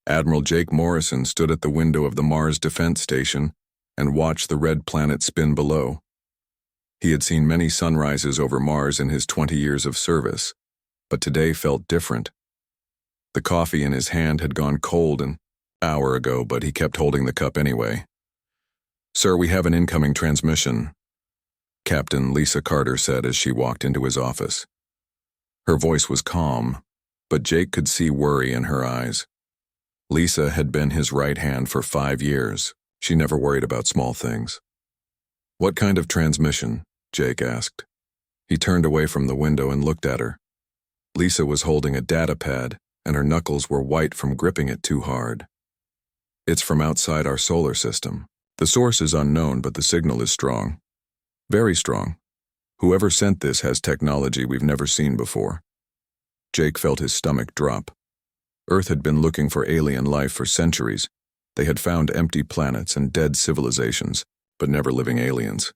Admiral Jake Morrison stood at the window of the Mars Defense Station and watched the red planet spin below. He had seen many sunrises over Mars in his 20 years of service, but today felt different. The coffee in his hand had gone cold an hour ago, but he kept holding the cup anyway. "Sir, we have an incoming transmission," Captain Lisa Carter said as she walked into his office. Her voice was calm, but Jake could see worry in her eyes. Lisa had been his right hand for 5 years. She never worried about small things. "What kind of transmission?" Jake asked. He turned away from the window and looked at her. Lisa was holding a data pad, and her knuckles were white from gripping it too hard. "It's from outside our solar system. The source is unknown, but the signal is strong. Very strong. Whoever sent this has technology we've never seen before." Jake felt his stomach drop. Earth had been looking for alien life for centuries. They had found empty planets and dead civilizations, but never living aliens.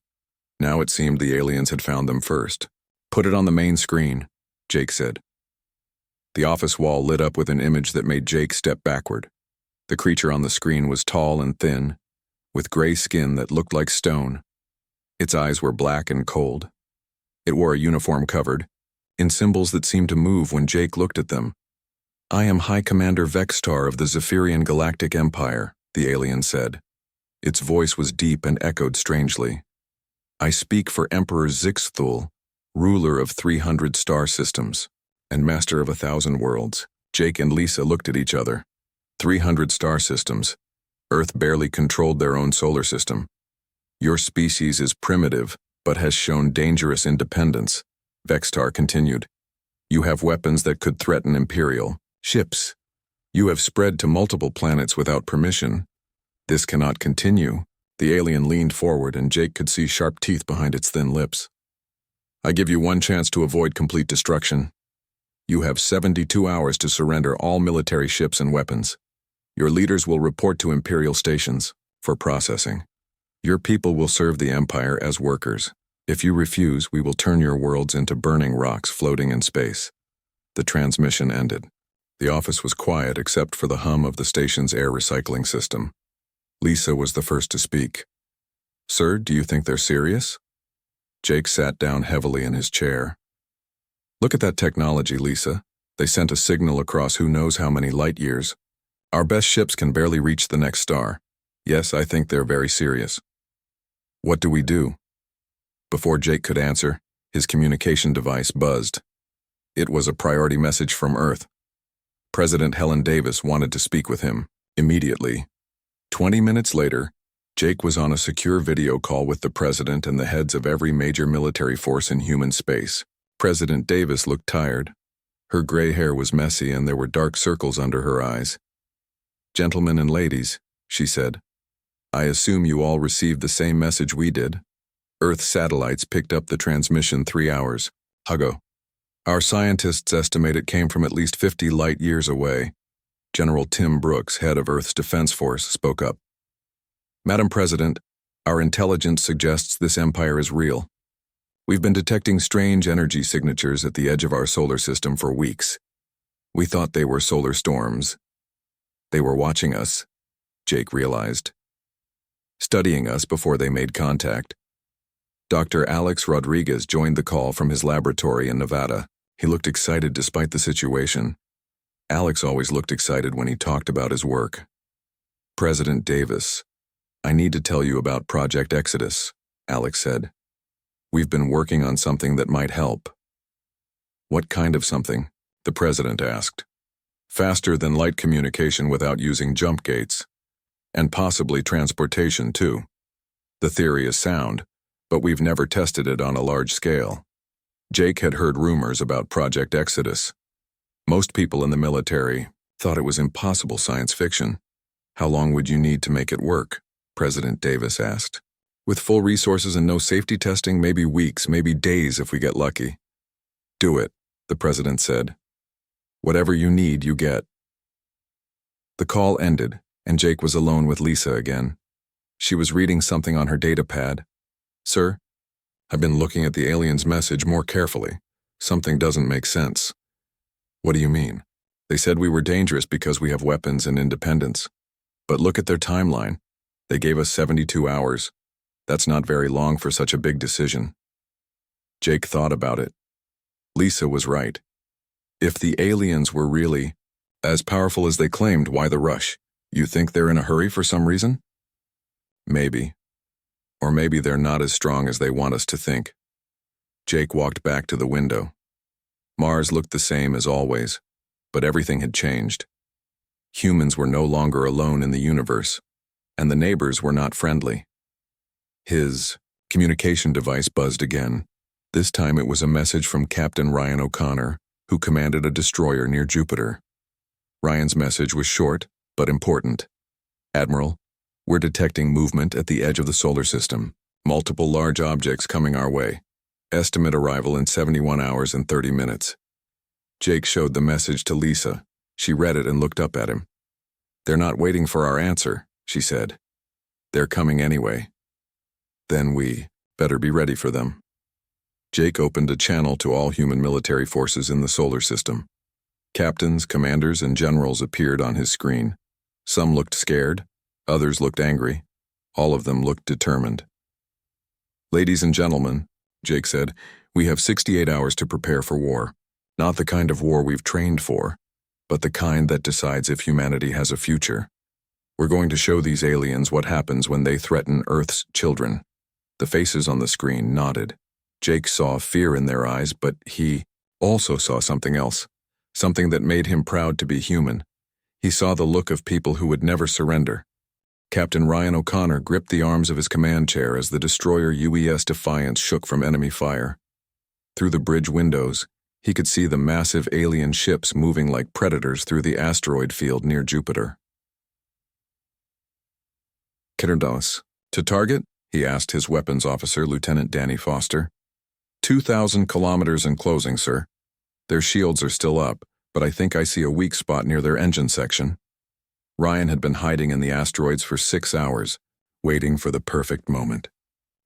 Now it seemed the aliens had found them first. "Put it on the main screen," Jake said. The office wall lit up with an image that made Jake step backward. The creature on the screen was tall and thin, with gray skin that looked like stone. Its eyes were black and cold. It wore a uniform covered in symbols that seemed to move when Jake looked at them. "I am High Commander Vextar of the Zephyrian Galactic Empire," the alien said. Its voice was deep and echoed strangely. "I speak for Emperor Zixthul, ruler of 300 star systems, and master of 1,000 worlds." Jake and Lisa looked at each other. 300 star systems. Earth barely controlled their own solar system. "Your species is primitive, but has shown dangerous independence," Vextar continued. "You have weapons that could threaten Imperial ships. You have spread to multiple planets without permission. This cannot continue." The alien leaned forward, and Jake could see sharp teeth behind its thin lips. "I give you one chance to avoid complete destruction. You have 72 hours to surrender all military ships and weapons. Your leaders will report to Imperial stations for processing. Your people will serve the Empire as workers. If you refuse, we will turn your worlds into burning rocks floating in space." The transmission ended. The office was quiet except for the hum of the station's air recycling system. Lisa was the first to speak. "Sir, do you think they're serious?" Jake sat down heavily in his chair. "Look at that technology, Lisa. They sent a signal across who knows how many light years. Our best ships can barely reach the next star. Yes, I think they're very serious." "What do we do?" Before Jake could answer, his communication device buzzed. It was a priority message from Earth. President Helen Davis wanted to speak with him, immediately. 20 minutes later, Jake was on a secure video call with the president and the heads of every major military force in human space. President Davis looked tired. Her gray hair was messy and there were dark circles under her eyes. "Gentlemen and ladies," she said, "I assume you all received the same message we did. Earth satellites picked up the transmission 3 hours ago. Our scientists estimate it came from at least 50 light years away." General Tim Brooks, head of Earth's Defense Force, spoke up. "Madam President, our intelligence suggests this empire is real. We've been detecting strange energy signatures at the edge of our solar system for weeks. We thought they were solar storms. They were watching us," Jake realized. "Studying us before they made contact." Dr. Alex Rodriguez joined the call from his laboratory in Nevada. He looked excited despite the situation. Alex always looked excited when he talked about his work. "President Davis, I need to tell you about Project Exodus," Alex said. "We've been working on something that might help." "What kind of something?" the president asked. "Faster than light communication without using jump gates. And possibly transportation, too. The theory is sound, but we've never tested it on a large scale." Jake had heard rumors about Project Exodus. Most people in the military thought it was impossible science fiction. "How long would you need to make it work?" President Davis asked. "With full resources and no safety testing, maybe weeks, maybe days if we get lucky." "Do it," the president said. "Whatever you need, you get." The call ended, and Jake was alone with Lisa again. She was reading something on her data pad. "Sir, I've been looking at the alien's message more carefully. Something doesn't make sense." "What do you mean?" They said we were dangerous because we have weapons and independence. But look at their timeline. They gave us 72 hours. That's not very long for such a big decision. Jake thought about it. Lisa was right. If the aliens were really as powerful as they claimed, why the rush? You think they're in a hurry for some reason? Maybe. Or maybe they're not as strong as they want us to think. Jake walked back to the window. Mars looked the same as always, but everything had changed. Humans were no longer alone in the universe, and the neighbors were not friendly. His communication device buzzed again. This time it was a message from Captain Ryan O'Connor, who commanded a destroyer near Jupiter. Ryan's message was short, but important. Admiral, we're detecting movement at the edge of the solar system. Multiple large objects coming our way. Estimate arrival in 71 hours and 30 minutes. Jake showed the message to Lisa. She read it and looked up at him. They're not waiting for our answer, she said. They're coming anyway. Then we better be ready for them. Jake opened a channel to all human military forces in the solar system. Captains, commanders, and generals appeared on his screen. Some looked scared, others looked angry. All of them looked determined. Ladies and gentlemen, Jake said, we have 68 hours to prepare for war. Not the kind of war we've trained for, but the kind that decides if humanity has a future. We're going to show these aliens what happens when they threaten Earth's children. The faces on the screen nodded. Jake saw fear in their eyes, but he also saw something else, something that made him proud to be human. He saw the look of people who would never surrender. Captain Ryan O'Connor gripped the arms of his command chair as the destroyer UES Defiance shook from enemy fire. Through the bridge windows, he could see the massive alien ships moving like predators through the asteroid field near Jupiter. Kyrdos. To target? He asked his weapons officer, Lieutenant Danny Foster. 2,000 kilometers and closing, sir. Their shields are still up, but I think I see a weak spot near their engine section. Ryan had been hiding in the asteroids for 6 hours, waiting for the perfect moment.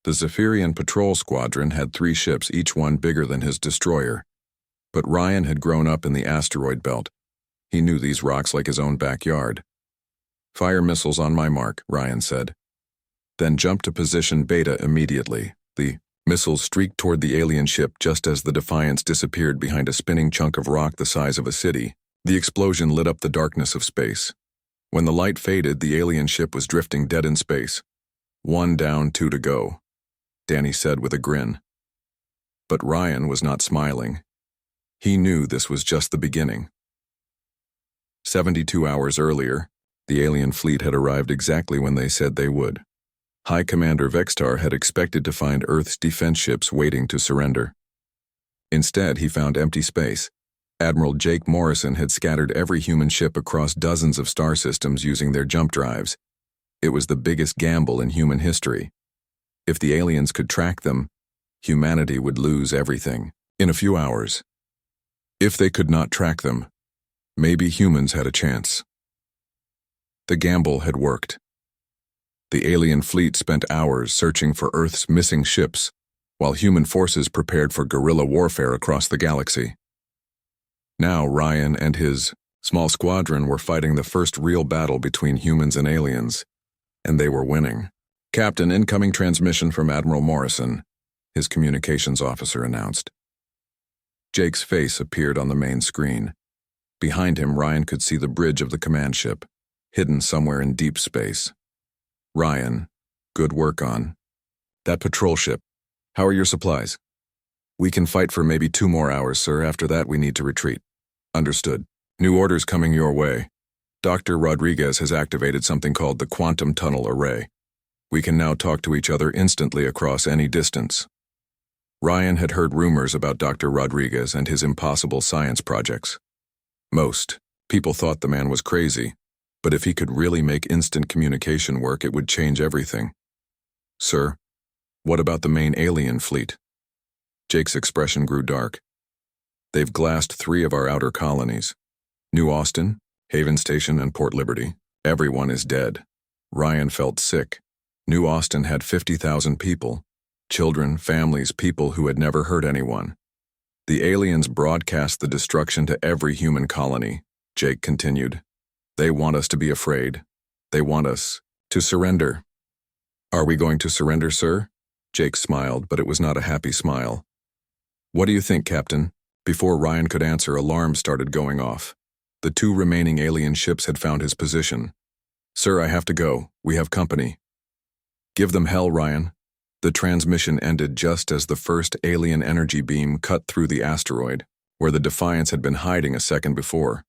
The Zephyrian Patrol Squadron had 3 ships, each one bigger than his destroyer. But Ryan had grown up in the asteroid belt. He knew these rocks like his own backyard. Fire missiles on my mark, Ryan said. Then jump to position Beta immediately. The missiles streaked toward the alien ship just as the Defiance disappeared behind a spinning chunk of rock the size of a city. The explosion lit up the darkness of space. When the light faded, the alien ship was drifting dead in space. 1 down, 2 to go, Danny said with a grin. But Ryan was not smiling. He knew this was just the beginning. 72 hours earlier, the alien fleet had arrived exactly when they said they would. High Commander Vextar had expected to find Earth's defense ships waiting to surrender. Instead, he found empty space. Admiral Jake Morrison had scattered every human ship across dozens of star systems using their jump drives. It was the biggest gamble in human history. If the aliens could track them, humanity would lose everything in a few hours. If they could not track them, maybe humans had a chance. The gamble had worked. The alien fleet spent hours searching for Earth's missing ships, while human forces prepared for guerrilla warfare across the galaxy. Now Ryan and his small squadron were fighting the first real battle between humans and aliens, and they were winning. Captain, incoming transmission from Admiral Morrison, his communications officer announced. Jake's face appeared on the main screen. Behind him, Ryan could see the bridge of the command ship, hidden somewhere in deep space. Ryan, good work on that patrol ship. How are your supplies? We can fight for maybe 2 more hours, sir. After that, we need to retreat. Understood. New orders coming your way. Dr. Rodriguez has activated something called the Quantum Tunnel Array. We can now talk to each other instantly across any distance. Ryan had heard rumors about Dr. Rodriguez and his impossible science projects. Most people thought the man was crazy, but if he could really make instant communication work, it would change everything. Sir, what about the main alien fleet? Jake's expression grew dark. They've glassed 3 of our outer colonies. New Austin, Haven Station, and Port Liberty. Everyone is dead. Ryan felt sick. New Austin had 50,000 people. Children, families, people who had never hurt anyone. The aliens broadcast the destruction to every human colony. Jake continued. They want us to be afraid. They want us to surrender. Are we going to surrender, sir? Jake smiled, but it was not a happy smile. What do you think, Captain? Before Ryan could answer, alarms started going off. The 2 remaining alien ships had found his position. Sir, I have to go. We have company. Give them hell, Ryan. The transmission ended just as the first alien energy beam cut through the asteroid, where the Defiance had been hiding a second before.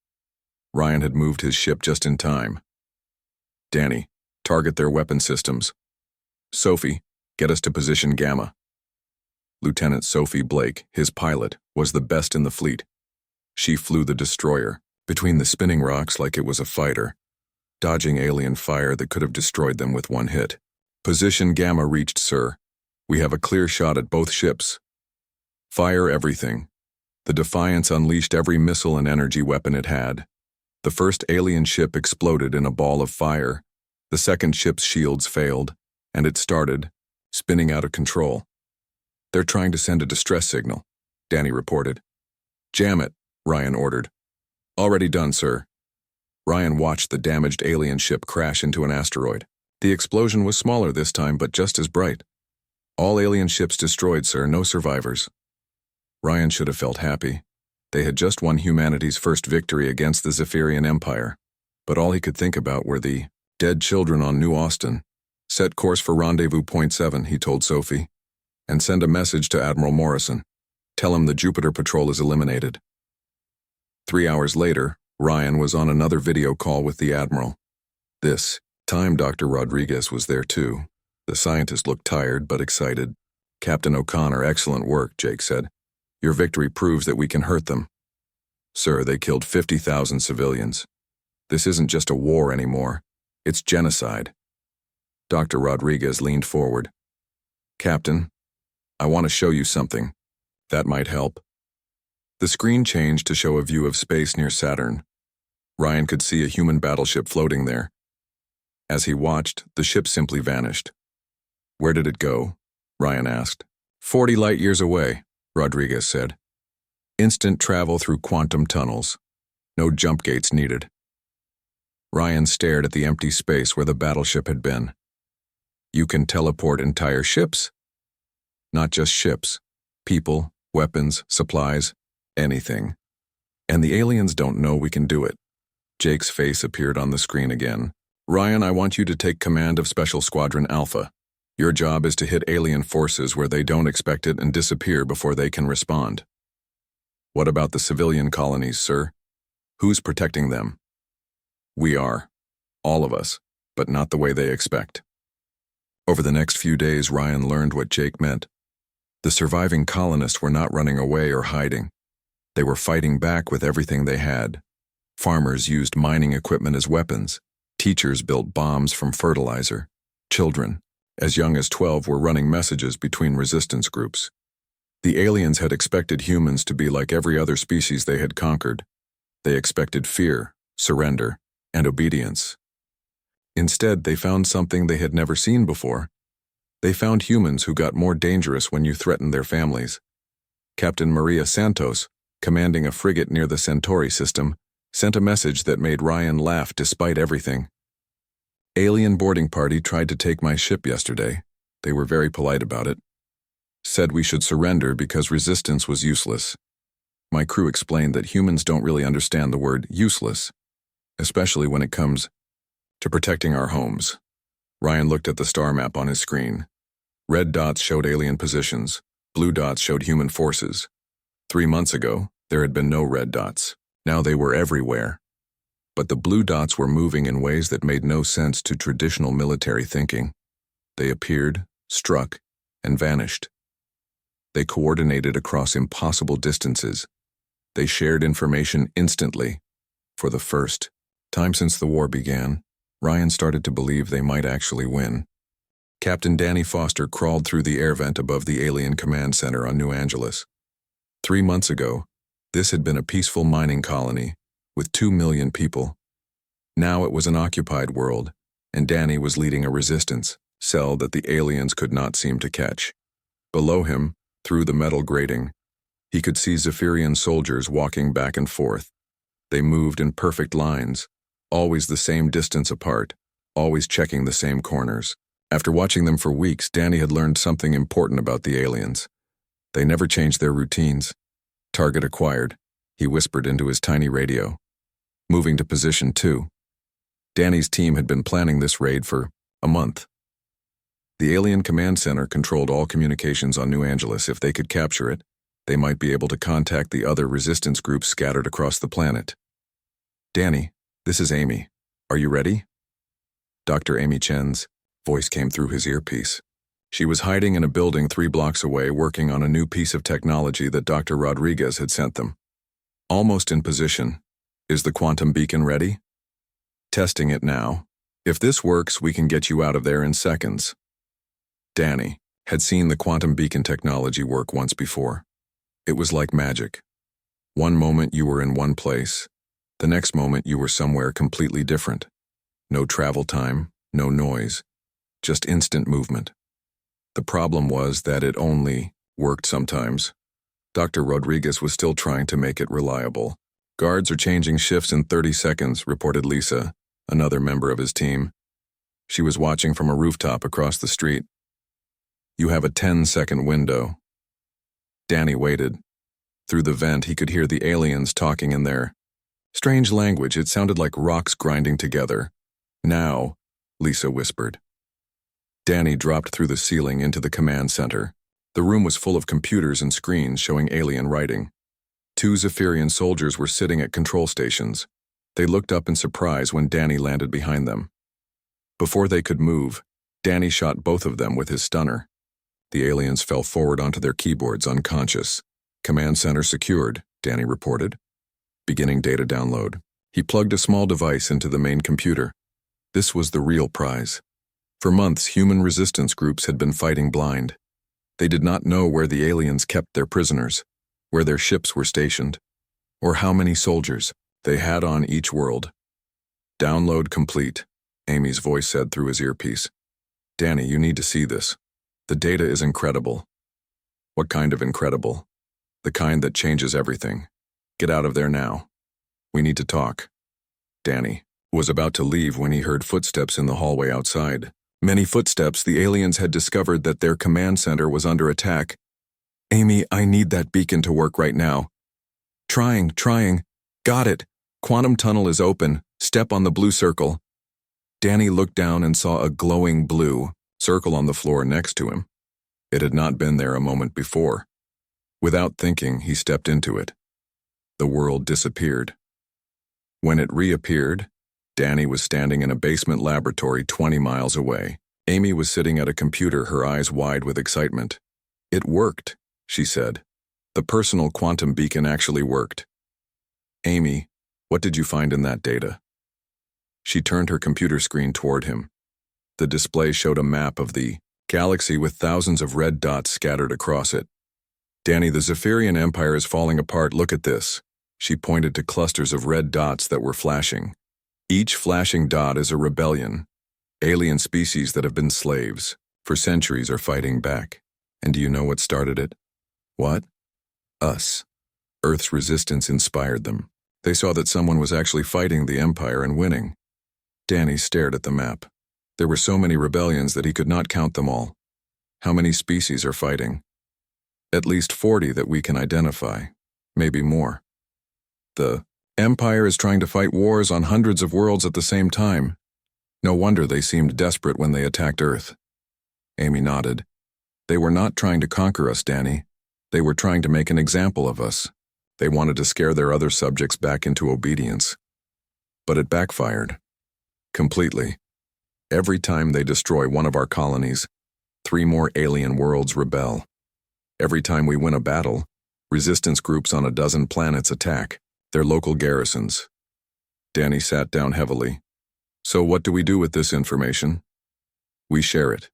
Ryan had moved his ship just in time. Danny, target their weapon systems. Sophie, get us to position Gamma. Lieutenant Sophie Blake, his pilot, was the best in the fleet. She flew the destroyer, between the spinning rocks like it was a fighter, dodging alien fire that could have destroyed them with one hit. Position Gamma reached, sir. We have a clear shot at both ships. Fire everything. The Defiance unleashed every missile and energy weapon it had. The first alien ship exploded in a ball of fire. The second ship's shields failed, and it started, spinning out of control. They're trying to send a distress signal, Danny reported. Jam it, Ryan ordered. Already done, sir. Ryan watched the damaged alien ship crash into an asteroid. The explosion was smaller this time, but just as bright. All alien ships destroyed, sir, no survivors. Ryan should have felt happy. They had just won humanity's first victory against the Zephyrian Empire, but all he could think about were the dead children on New Austin. Set course for Rendezvous Point 7, he told Sophie, and send a message to Admiral Morrison. Tell him the Jupiter Patrol is eliminated. 3 hours later, Ryan was on another video call with the Admiral. This time Dr. Rodriguez was there too. The scientist looked tired but excited. Captain O'Connor, excellent work, Jake said. Your victory proves that we can hurt them. Sir, they killed 50,000 civilians. This isn't just a war anymore. It's genocide. Dr. Rodriguez leaned forward. Captain, I want to show you something. That might help. The screen changed to show a view of space near Saturn. Ryan could see a human battleship floating there. As he watched, the ship simply vanished. Where did it go? Ryan asked. 40 light-years away, Rodriguez said. Instant travel through quantum tunnels. No jump gates needed. Ryan stared at the empty space where the battleship had been. You can teleport entire ships? Not just ships. People, weapons, supplies, anything. And the aliens don't know we can do it. Jake's face appeared on the screen again. Ryan, I want you to take command of Special Squadron Alpha. Your job is to hit alien forces where they don't expect it and disappear before they can respond. What about the civilian colonies, sir? Who's protecting them? We are. All of us, but not the way they expect. Over the next few days, Ryan learned what Jake meant. The surviving colonists were not running away or hiding. They were fighting back with everything they had. Farmers used mining equipment as weapons. Teachers built bombs from fertilizer. Children, as young as 12, were running messages between resistance groups. The aliens had expected humans to be like every other species they had conquered. They expected fear, surrender, and obedience. Instead, they found something they had never seen before. They found humans who got more dangerous when you threatened their families. Captain Maria Santos, commanding a frigate near the Centauri system, sent a message that made Ryan laugh despite everything. Alien boarding party tried to take my ship yesterday. They were very polite about it. Said we should surrender because resistance was useless. My crew explained that humans don't really understand the word useless, especially when it comes to protecting our homes. Ryan looked at the star map on his screen. Red dots showed alien positions. Blue dots showed human forces. 3 months ago, there had been no red dots. Now they were everywhere. But the blue dots were moving in ways that made no sense to traditional military thinking. They appeared, struck, and vanished. They coordinated across impossible distances. They shared information instantly. For the first time since the war began, Ryan started to believe they might actually win. Captain Danny Foster crawled through the air vent above the alien command center on New Angeles. 3 months ago, this had been a peaceful mining colony with 2 million people. Now it was an occupied world, and Danny was leading a resistance cell that the aliens could not seem to catch. Below him, through the metal grating, he could see Zephyrian soldiers walking back and forth. They moved in perfect lines, always the same distance apart, always checking the same corners. After watching them for weeks, Danny had learned something important about the aliens. They never changed their routines. Target acquired, he whispered into his tiny radio. Moving to position 2. Danny's team had been planning this raid for a month. The alien command center controlled all communications on New Angeles. If they could capture it, they might be able to contact the other resistance groups scattered across the planet. Danny, this is Amy. Are you ready? Dr. Amy Chen's voice came through his earpiece. She was hiding in a building 3 blocks away, working on a new piece of technology that Dr. Rodriguez had sent them. Almost in position. Is the quantum beacon ready? Testing it now. If this works, we can get you out of there in seconds. Danny had seen the quantum beacon technology work once before. It was like magic. One moment you were in one place, the next moment you were somewhere completely different. No travel time, no noise, just instant movement. The problem was that it only worked sometimes. Dr. Rodriguez was still trying to make it reliable. Guards are changing shifts in 30 seconds, reported Lisa, another member of his team. She was watching from a rooftop across the street. You have a 10-second window. Danny waited. Through the vent, he could hear the aliens talking in their strange language. It sounded like rocks grinding together. Now, Lisa whispered. Danny dropped through the ceiling into the command center. The room was full of computers and screens showing alien writing. 2 Zephyrian soldiers were sitting at control stations. They looked up in surprise when Danny landed behind them. Before they could move, Danny shot both of them with his stunner. The aliens fell forward onto their keyboards unconscious. Command center secured, Danny reported. Beginning data download. He plugged a small device into the main computer. This was the real prize. For months, human resistance groups had been fighting blind. They did not know where the aliens kept their prisoners, where their ships were stationed, or how many soldiers they had on each world. Download complete, Amy's voice said through his earpiece. Danny, you need to see this. The data is incredible. What kind of incredible? The kind that changes everything. Get out of there now. We need to talk. Danny was about to leave when he heard footsteps in the hallway outside. Many footsteps. The aliens had discovered that their command center was under attack. Amy, I need that beacon to work right now. Trying. Got it. Quantum tunnel is open. Step on the blue circle. Danny looked down and saw a glowing blue circle on the floor next to him. It had not been there a moment before. Without thinking, he stepped into it. The world disappeared. When it reappeared, Danny was standing in a basement laboratory 20 miles away. Amy was sitting at a computer, her eyes wide with excitement. It worked, she said. The personal quantum beacon actually worked. Amy, what did you find in that data? She turned her computer screen toward him. The display showed a map of the galaxy with thousands of red dots scattered across it. Danny, the Zephyrian Empire is falling apart. Look at this. She pointed to clusters of red dots that were flashing. Each flashing dot is a rebellion. Alien species that have been slaves for centuries are fighting back. And do you know what started it? What? Us. Earth's resistance inspired them. They saw that someone was actually fighting the Empire and winning. Danny stared at the map. There were so many rebellions that he could not count them all. How many species are fighting? At least 40 that we can identify, maybe more. The Empire is trying to fight wars on hundreds of worlds at the same time. No wonder they seemed desperate when they attacked Earth. Amy nodded. They were not trying to conquer us, Danny. They were trying to make an example of us. They wanted to scare their other subjects back into obedience. But it backfired. Completely. Every time they destroy one of our colonies, 3 more alien worlds rebel. Every time we win a battle, resistance groups on a dozen planets attack their local garrisons. Danny sat down heavily. So what do we do with this information? We share it.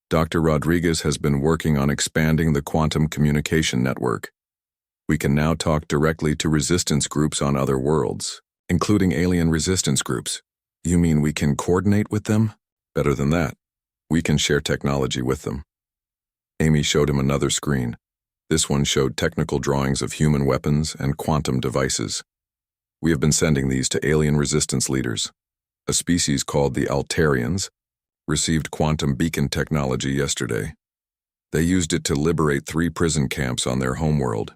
Dr. Rodriguez has been working on expanding the quantum communication network. We can now talk directly to resistance groups on other worlds, including alien resistance groups. You mean we can coordinate with them? Better than that. We can share technology with them. Amy showed him another screen. This one showed technical drawings of human weapons and quantum devices. We have been sending these to alien resistance leaders. A species called the Altarians received quantum beacon technology yesterday. They used it to liberate 3 prison camps on their homeworld.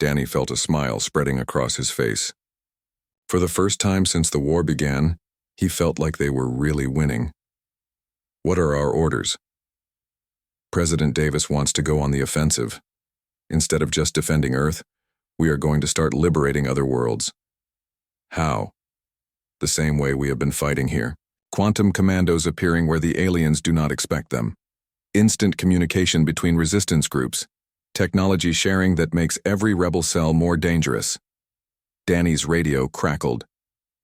Danny felt a smile spreading across his face. For the first time since the war began, he felt like they were really winning. What are our orders? President Davis wants to go on the offensive. Instead of just defending Earth, we are going to start liberating other worlds. How? The same way we have been fighting here. Quantum commandos appearing where the aliens do not expect them. Instant communication between resistance groups. Technology sharing that makes every rebel cell more dangerous. Danny's radio crackled.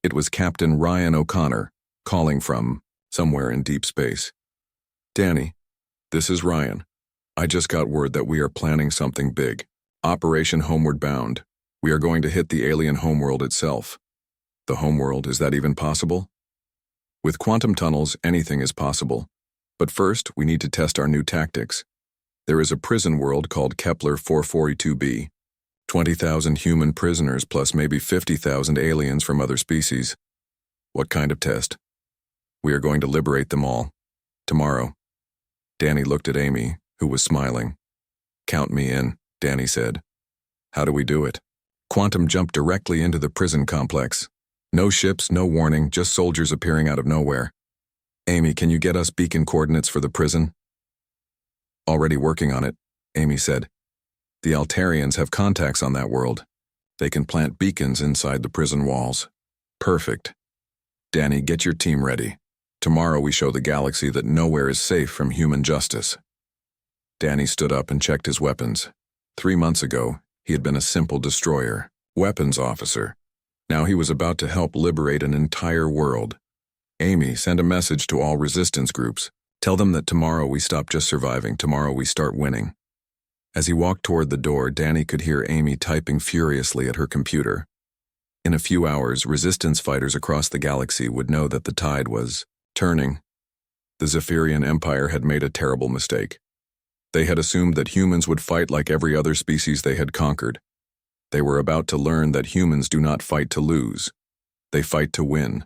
It was Captain Ryan O'Connor, calling from somewhere in deep space. Danny, this is Ryan. I just got word that we are planning something big. Operation Homeward Bound. We are going to hit the alien homeworld itself. The homeworld, is that even possible? With quantum tunnels, anything is possible. But first, we need to test our new tactics. There is a prison world called Kepler 442b. 20,000 human prisoners plus maybe 50,000 aliens from other species. What kind of test? We are going to liberate them all. Tomorrow. Danny looked at Amy, who was smiling. Count me in, Danny said. How do we do it? Quantum jumped directly into the prison complex. No ships, no warning, just soldiers appearing out of nowhere. Amy, can you get us beacon coordinates for the prison? Already working on it, Amy said. The Altarians have contacts on that world. They can plant beacons inside the prison walls. Perfect. Danny, get your team ready. Tomorrow we show the galaxy that nowhere is safe from human justice. Danny stood up and checked his weapons. 3 months ago, he had been a simple destroyer, weapons officer. Now he was about to help liberate an entire world. Amy, send a message to all resistance groups. Tell them that tomorrow we stop just surviving, tomorrow we start winning. As he walked toward the door, Danny could hear Amy typing furiously at her computer. In a few hours, resistance fighters across the galaxy would know that the tide was turning. The Zephyrian Empire had made a terrible mistake. They had assumed that humans would fight like every other species they had conquered. They were about to learn that humans do not fight to lose. They fight to win.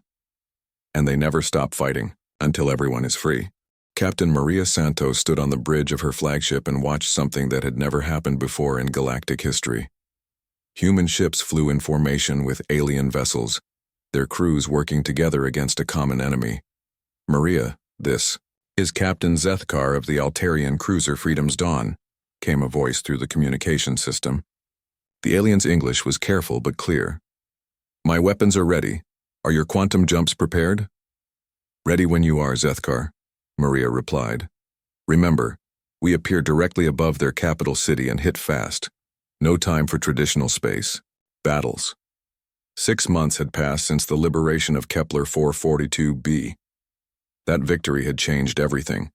And they never stop fighting until everyone is free. Captain Maria Santos stood on the bridge of her flagship and watched something that had never happened before in galactic history. Human ships flew in formation with alien vessels, their crews working together against a common enemy. Maria, this is Captain Zethkar of the Altarian cruiser Freedom's Dawn, came a voice through the communication system. The alien's English was careful but clear. My weapons are ready. Are your quantum jumps prepared? Ready when you are, Zethkar, Maria replied. Remember, we appear directly above their capital city and hit fast. No time for traditional space. Battles. 6 months had passed since the liberation of Kepler 442b. That victory had changed everything.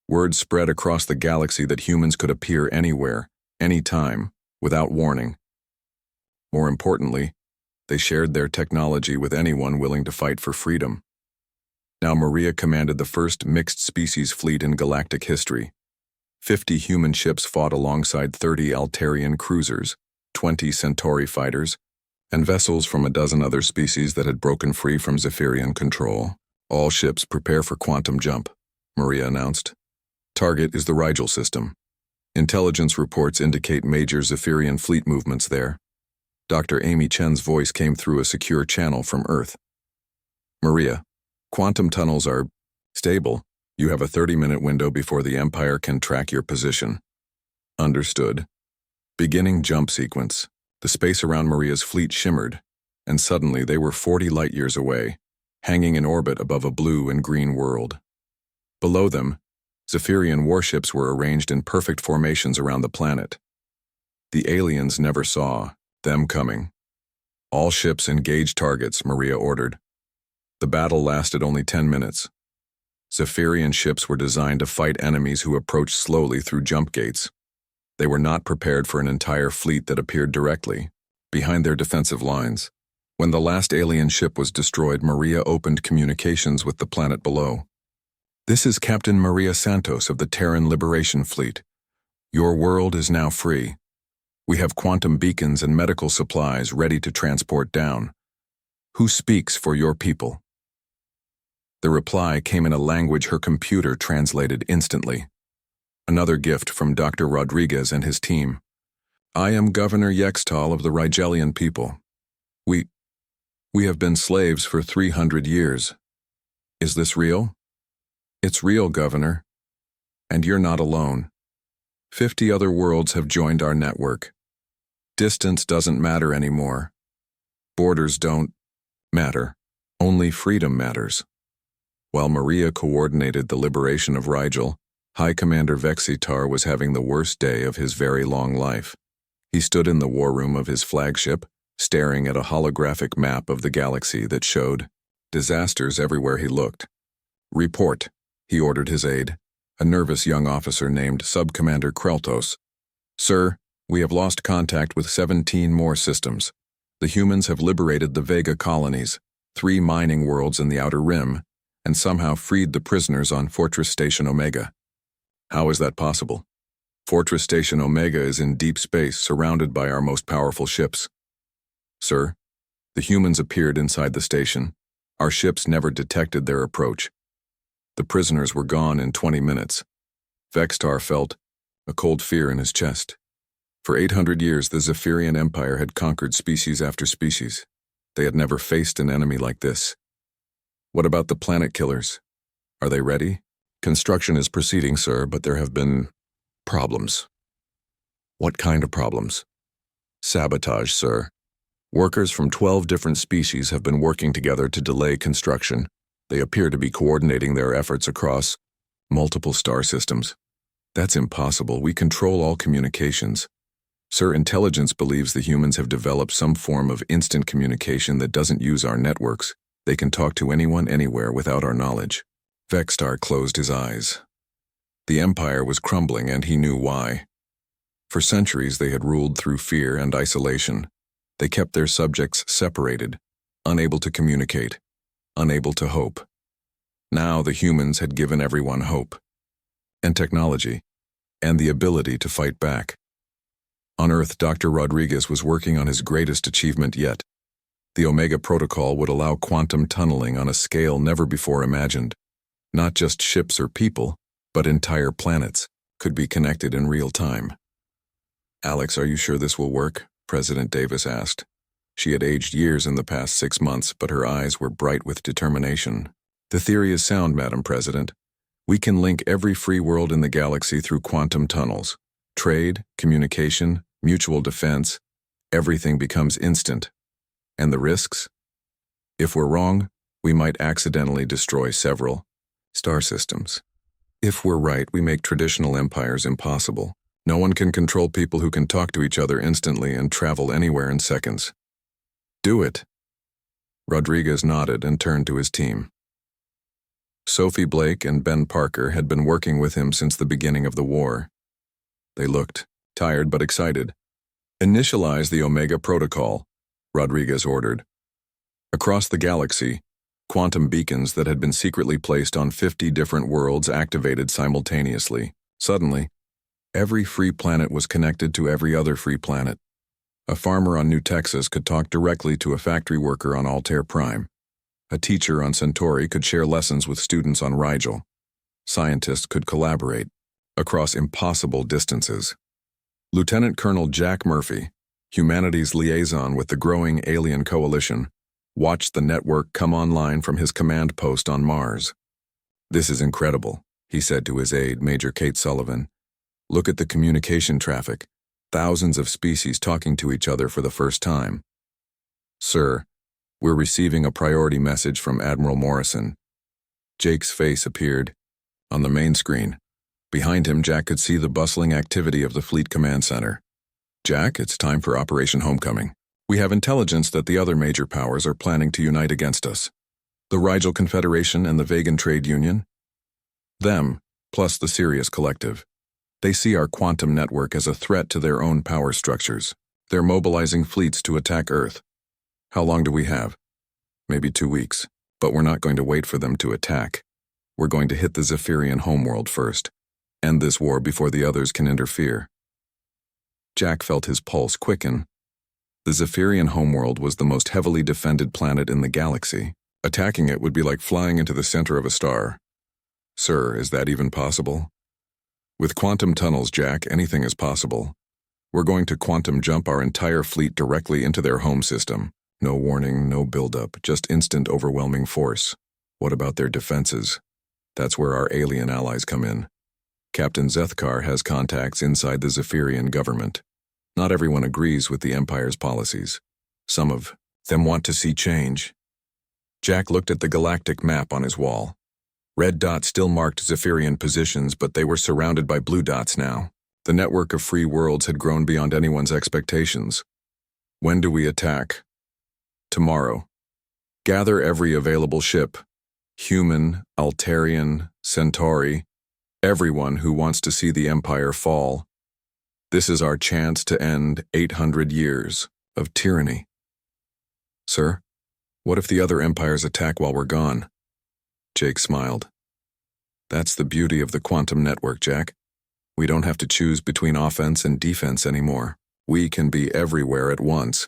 Word spread across the galaxy that humans could appear anywhere, anytime, without warning. More importantly, they shared their technology with anyone willing to fight for freedom. Now Maria commanded the first mixed-species fleet in galactic history. 50 human ships fought alongside 30 Altarian cruisers, 20 Centauri fighters, and vessels from a dozen other species that had broken free from Zephyrian control. All ships prepare for quantum jump, Maria announced. Target is the Rigel system. Intelligence reports indicate major Zephyrian fleet movements there. Dr. Amy Chen's voice came through a secure channel from Earth. Maria, quantum tunnels are stable. You have a 30-minute window before the Empire can track your position. Understood. Beginning jump sequence. The space around Maria's fleet shimmered, and suddenly they were 40 light-years away, hanging in orbit above a blue and green world. Below them, Zephyrian warships were arranged in perfect formations around the planet. The aliens never saw them coming. All ships engage targets, Maria ordered. The battle lasted only 10 minutes. Zephyrian ships were designed to fight enemies who approached slowly through jump gates. They were not prepared for an entire fleet that appeared directly, behind their defensive lines. When the last alien ship was destroyed, Maria opened communications with the planet below. This is Captain Maria Santos of the Terran Liberation Fleet. Your world is now free. We have quantum beacons and medical supplies ready to transport down. Who speaks for your people?" The reply came in a language her computer translated instantly. Another gift from Dr. Rodriguez and his team. "I am Governor Yextal of the Rigelian people. We have been slaves for 300 years. Is this real?" "It's real, Governor. And you're not alone. 50 other worlds have joined our network. Distance doesn't matter anymore. Borders don't matter. Only freedom matters." While Maria coordinated the liberation of Rigel, High Commander Vexitar was having the worst day of his very long life. He stood in the war room of his flagship, staring at a holographic map of the galaxy that showed disasters everywhere he looked. "Report," he ordered his aide, a nervous young officer named Subcommander Kreltos. "Sir, we have lost contact with 17 more systems. The humans have liberated the Vega colonies, 3 mining worlds in the Outer Rim, and somehow freed the prisoners on Fortress Station Omega." "How is that possible?" "Fortress Station Omega is in deep space, surrounded by our most powerful ships." "Sir, the humans appeared inside the station. Our ships never detected their approach. The prisoners were gone in 20 minutes. Vextar felt a cold fear in his chest. For 800 years, the Zephyrian Empire had conquered species after species. They had never faced an enemy like this. "What about the planet killers? Are they ready?" "Construction is proceeding, sir, but there have been problems." "What kind of problems?" "Sabotage, sir. Workers from 12 different species have been working together to delay construction. They appear to be coordinating their efforts across multiple star systems." "That's impossible. We control all communications." "Sir, intelligence believes the humans have developed some form of instant communication that doesn't use our networks. They can talk to anyone anywhere without our knowledge." Vextar closed his eyes. The Empire was crumbling, and he knew why. For centuries they had ruled through fear and isolation. They kept their subjects separated, unable to communicate, unable to hope. Now the humans had given everyone hope, and technology, and the ability to fight back. On Earth, Dr. Rodriguez was working on his greatest achievement yet. The Omega Protocol would allow quantum tunneling on a scale never before imagined. Not just ships or people, but entire planets could be connected in real time. "Alex, are you sure this will work?" President Davis asked. She had aged years in the past 6 months, but her eyes were bright with determination. "The theory is sound, Madam President. We can link every free world in the galaxy through quantum tunnels. Trade, communication, mutual defense, everything becomes instant. And the risks? If we're wrong, we might accidentally destroy several star systems. If we're right, we make traditional empires impossible. No one can control people who can talk to each other instantly and travel anywhere in seconds." "Do it." Rodriguez nodded and turned to his team. Sophie Blake and Ben Parker had been working with him since the beginning of the war. They looked tired but excited. "Initialize the Omega Protocol," Rodriguez ordered. Across the galaxy, quantum beacons that had been secretly placed on 50 different worlds activated simultaneously. Suddenly, every free planet was connected to every other free planet. A farmer on New Texas could talk directly to a factory worker on Altair Prime. A teacher on Centauri could share lessons with students on Rigel. Scientists could collaborate across impossible distances. Lieutenant Colonel Jack Murphy, humanity's liaison with the growing alien coalition, watched the network come online from his command post on Mars. "This is incredible," he said to his aide, Major Kate Sullivan. "Look at the communication traffic. Thousands of species talking to each other for the first time." "Sir, we're receiving a priority message from Admiral Morrison." Jake's face appeared on the main screen. Behind him, Jack could see the bustling activity of the Fleet Command Center. "Jack, it's time for Operation Homecoming. We have intelligence that the other major powers are planning to unite against us. The Rigel Confederation and the Vegan Trade Union. Them, plus the Sirius Collective. They see our quantum network as a threat to their own power structures. They're mobilizing fleets to attack Earth. How long do we have? Maybe 2 weeks. But we're not going to wait for them to attack. We're going to hit the Zephyrian homeworld first. End this war before the others can interfere." Jack felt his pulse quicken. The Zephyrian homeworld was the most heavily defended planet in the galaxy. Attacking it would be like flying into the center of a star. Sir, is that even possible? With quantum tunnels, Jack, anything is possible. We're going to quantum jump our entire fleet directly into their home system. No warning, no buildup, just instant overwhelming force. What about their defenses? That's where our alien allies come in. Captain Zethkar has contacts inside the Zephyrian government. Not everyone agrees with the Empire's policies. Some of them want to see change. Jack looked at the galactic map on his wall. Red dots still marked Zephyrian positions, but they were surrounded by blue dots now. The network of free worlds had grown beyond anyone's expectations. When do we attack? Tomorrow. Gather every available ship. Human, Altarian, Centauri, everyone who wants to see the Empire fall. This is our chance to end 800 years of tyranny. Sir, what if the other empires attack while we're gone? Jake smiled. That's the beauty of the quantum network, Jack. We don't have to choose between offense and defense anymore. We can be everywhere at once.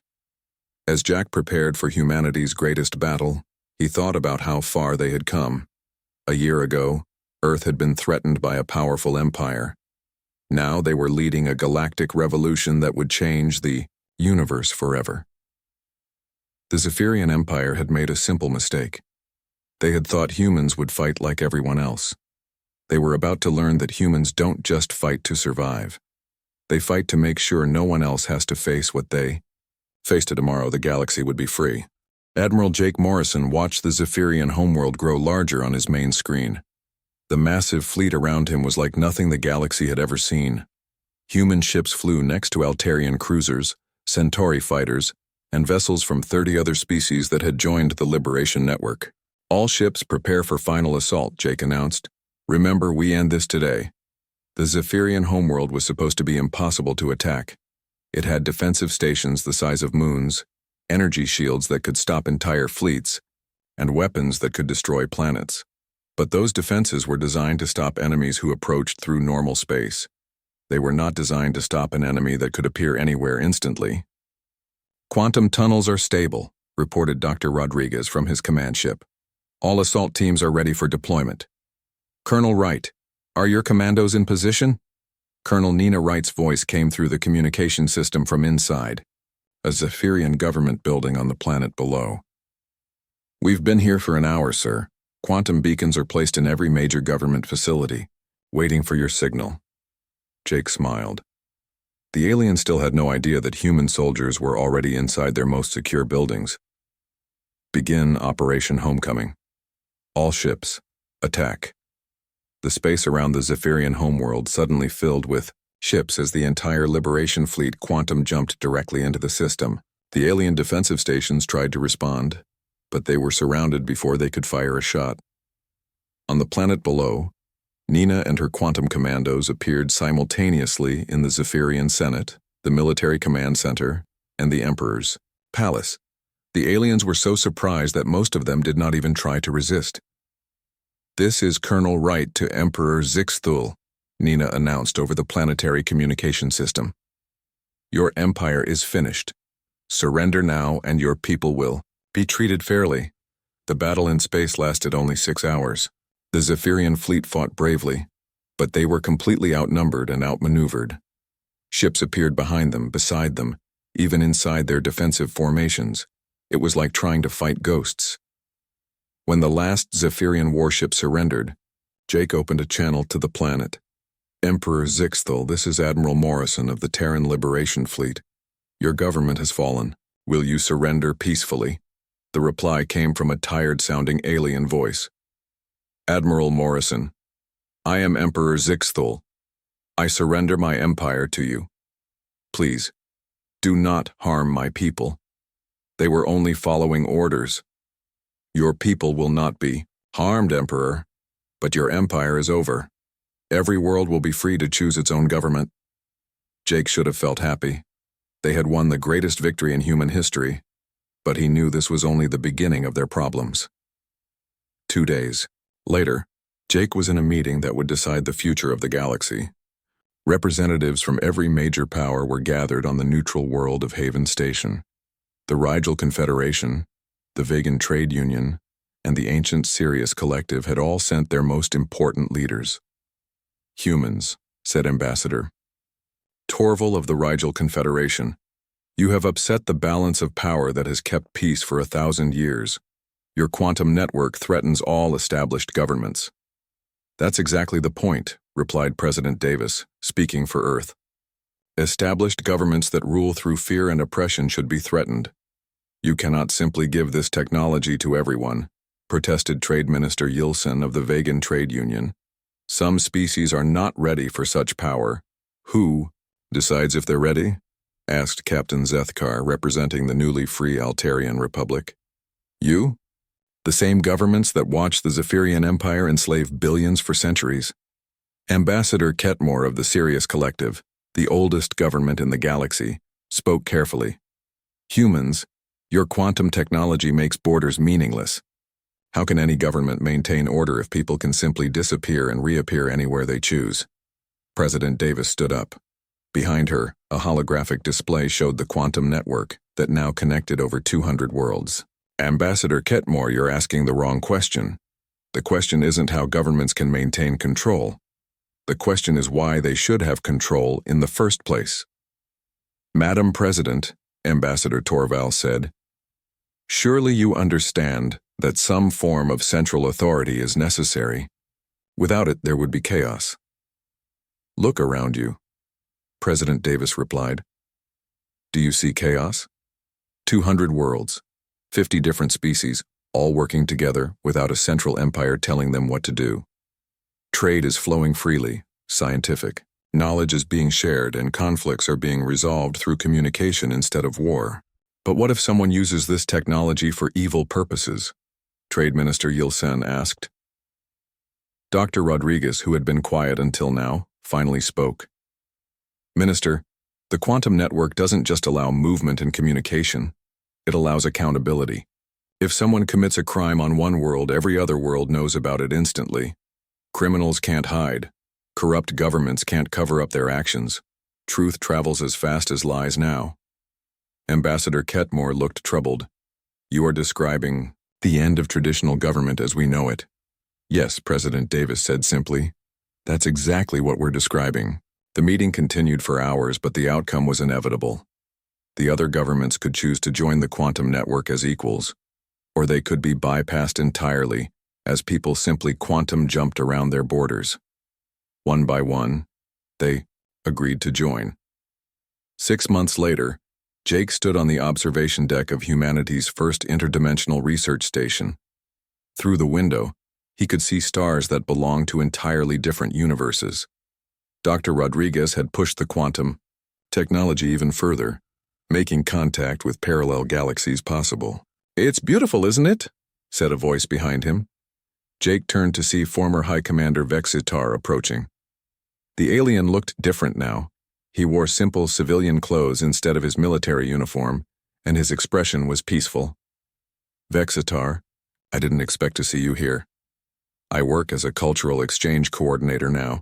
As Jack prepared for humanity's greatest battle, he thought about how far they had come. A year ago, Earth had been threatened by a powerful empire. Now they were leading a galactic revolution that would change the universe forever. The Zephyrian Empire had made a simple mistake. They had thought humans would fight like everyone else. They were about to learn that humans don't just fight to survive. They fight to make sure no one else has to face what they face. Tomorrow the galaxy would be free. Admiral Jake Morrison watched the Zephyrian homeworld grow larger on his main screen. The massive fleet around him was like nothing the galaxy had ever seen. Human ships flew next to Altarian cruisers, Centauri fighters, and vessels from 30 other species that had joined the Liberation Network. All ships prepare for final assault, Jake announced. Remember, we end this today. The Zephyrian homeworld was supposed to be impossible to attack. It had defensive stations the size of moons, energy shields that could stop entire fleets, and weapons that could destroy planets. But those defenses were designed to stop enemies who approached through normal space. They were not designed to stop an enemy that could appear anywhere instantly. Quantum tunnels are stable, reported Dr. Rodriguez from his command ship. All assault teams are ready for deployment. Colonel Wright, are your commandos in position? Colonel Nina Wright's voice came through the communication system from inside, a Zephyrian government building on the planet below. We've been here for an hour, sir. Quantum beacons are placed in every major government facility, waiting for your signal. Jake smiled. The aliens still had no idea that human soldiers were already inside their most secure buildings. Begin Operation Homecoming. All ships, attack. The space around the Zephyrian homeworld suddenly filled with ships as the entire Liberation fleet quantum jumped directly into the system. The alien defensive stations tried to respond, but they were surrounded before they could fire a shot. On the planet below, Nina and her quantum commandos appeared simultaneously in the Zephyrian Senate, the Military Command Center, and the Emperor's palace. The aliens were so surprised that most of them did not even try to resist. This is Colonel Wright to Emperor Zixthul, Nina announced over the planetary communication system. Your empire is finished. Surrender now and your people will be treated fairly. The battle in space lasted only 6 hours. The Zephyrian fleet fought bravely, but they were completely outnumbered and outmaneuvered. Ships appeared behind them, beside them, even inside their defensive formations. It was like trying to fight ghosts. When the last Zephyrian warship surrendered, Jake opened a channel to the planet. Emperor Zixthul, this is Admiral Morrison of the Terran Liberation Fleet. Your government has fallen. Will you surrender peacefully? The reply came from a tired-sounding alien voice. Admiral Morrison, I am Emperor Zixthul. I surrender my empire to you. Please, do not harm my people. They were only following orders. Your people will not be harmed, Emperor, but your empire is over. Every world will be free to choose its own government. Jake should have felt happy. They had won the greatest victory in human history, but he knew this was only the beginning of their problems. 2 days later, Jake was in a meeting that would decide the future of the galaxy. Representatives from every major power were gathered on the neutral world of Haven Station. The Rigel Confederation, the Vegan Trade Union, and the ancient Sirius Collective had all sent their most important leaders. "Humans," said Ambassador Torval of the Rigel Confederation, "you have upset the balance of power that has kept peace for 1,000 years. Your quantum network threatens all established governments." "That's exactly the point," replied President Davis, speaking for Earth. "Established governments that rule through fear and oppression should be threatened. You cannot simply give this technology to everyone," protested Trade Minister Yilson of the Vegan Trade Union. "Some species are not ready for such power." "Who decides if they're ready?" asked Captain Zethkar, representing the newly free Altarian Republic. "You? The same governments that watched the Zephyrian Empire enslave billions for centuries." Ambassador Ketmore of the Sirius Collective, the oldest government in the galaxy, spoke carefully. "Humans, your quantum technology makes borders meaningless. How can any government maintain order if people can simply disappear and reappear anywhere they choose?" President Davis stood up. Behind her, a holographic display showed the quantum network that now connected over 200 worlds. "Ambassador Ketmore, you're asking the wrong question. The question isn't how governments can maintain control. The question is why they should have control in the first place." "Madam President," Ambassador Torval said, "surely you understand that some form of central authority is necessary. Without it, there would be chaos." "Look around you," President Davis replied. "Do you see chaos? 200 worlds, 50 different species, all working together without a central empire telling them what to do. Trade is flowing freely, scientific. Knowledge is being shared and conflicts are being resolved through communication instead of war. But what if someone uses this technology for evil purposes?" Trade Minister Yilsen asked. Dr. Rodriguez, who had been quiet until now, finally spoke. "Minister, the quantum network doesn't just allow movement and communication, it allows accountability. If someone commits a crime on one world, every other world knows about it instantly. Criminals can't hide. Corrupt governments can't cover up their actions. Truth travels as fast as lies now." Ambassador Ketmore looked troubled. "You are describing the end of traditional government as we know it." "Yes," President Davis said simply. "That's exactly what we're describing." The meeting continued for hours, but the outcome was inevitable. The other governments could choose to join the quantum network as equals, or they could be bypassed entirely as people simply quantum jumped around their borders. One by one, they agreed to join. 6 months later, Jake stood on the observation deck of humanity's first interdimensional research station. Through the window, he could see stars that belonged to entirely different universes. Dr. Rodriguez had pushed the quantum technology even further, making contact with parallel galaxies possible. "It's beautiful, isn't it?" said a voice behind him. Jake turned to see former High Commander Vexitar approaching. The alien looked different now. He wore simple civilian clothes instead of his military uniform, and his expression was peaceful. "Vexitar, I didn't expect to see you here. I work as a cultural exchange coordinator now,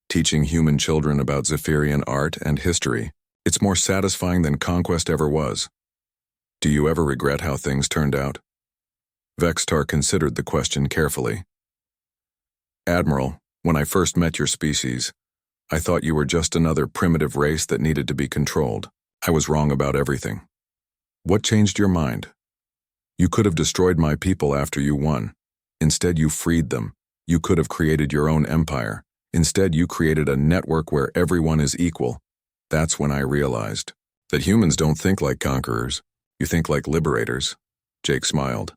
teaching human children about Zephyrian art and history. It's more satisfying than conquest ever was. Do you ever regret how things turned out?" Vexitar considered the question carefully. "Admiral, when I first met your species, I thought you were just another primitive race that needed to be controlled. I was wrong about everything. What changed your mind? You could have destroyed my people after you won. Instead, you freed them. You could have created your own empire. Instead, you created a network where everyone is equal. That's when I realized that humans don't think like conquerors. You think like liberators." Jake smiled.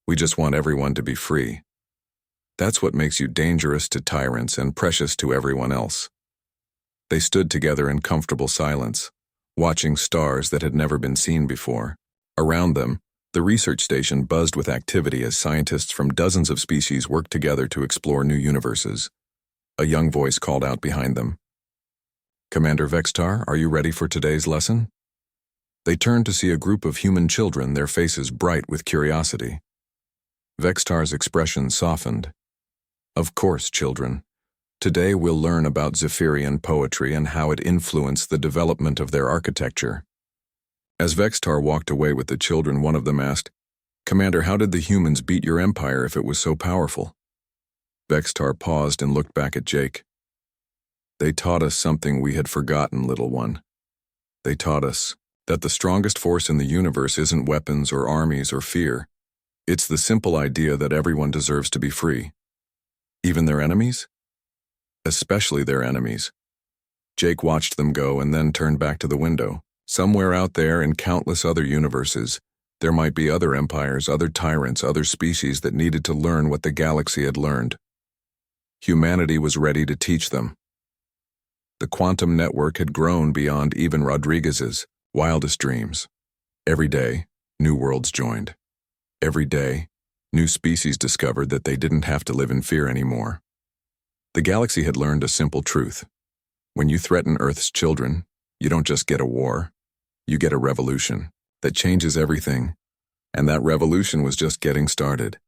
"We just want everyone to be free. That's what makes you dangerous to tyrants and precious to everyone else." They stood together in comfortable silence, watching stars that had never been seen before. Around them, the research station buzzed with activity as scientists from dozens of species worked together to explore new universes. A young voice called out behind them. "Commander Vexitar, are you ready for today's lesson?" They turned to see a group of human children, their faces bright with curiosity. Vexitar's expression softened. "Of course, children. Today we'll learn about Zephyrian poetry and how it influenced the development of their architecture. As Vextar walked away with the children, one of them asked, "Commander, how did the humans beat your empire if it was so powerful?" Vextar paused and looked back at Jake. "They taught us something we had forgotten, little one. They taught us that the strongest force in the universe isn't weapons or armies or fear. It's the simple idea that everyone deserves to be free. Even their enemies? Especially their enemies." Jake watched them go and then turned back to the window. Somewhere out there in countless other universes, there might be other empires, other tyrants, other species that needed to learn what the galaxy had learned. Humanity was ready to teach them. The quantum network had grown beyond even Rodriguez's wildest dreams. Every day, new worlds joined. Every day, new species discovered that they didn't have to live in fear anymore. The galaxy had learned a simple truth. When you threaten Earth's children, you don't just get a war, you get a revolution that changes everything. And that revolution was just getting started.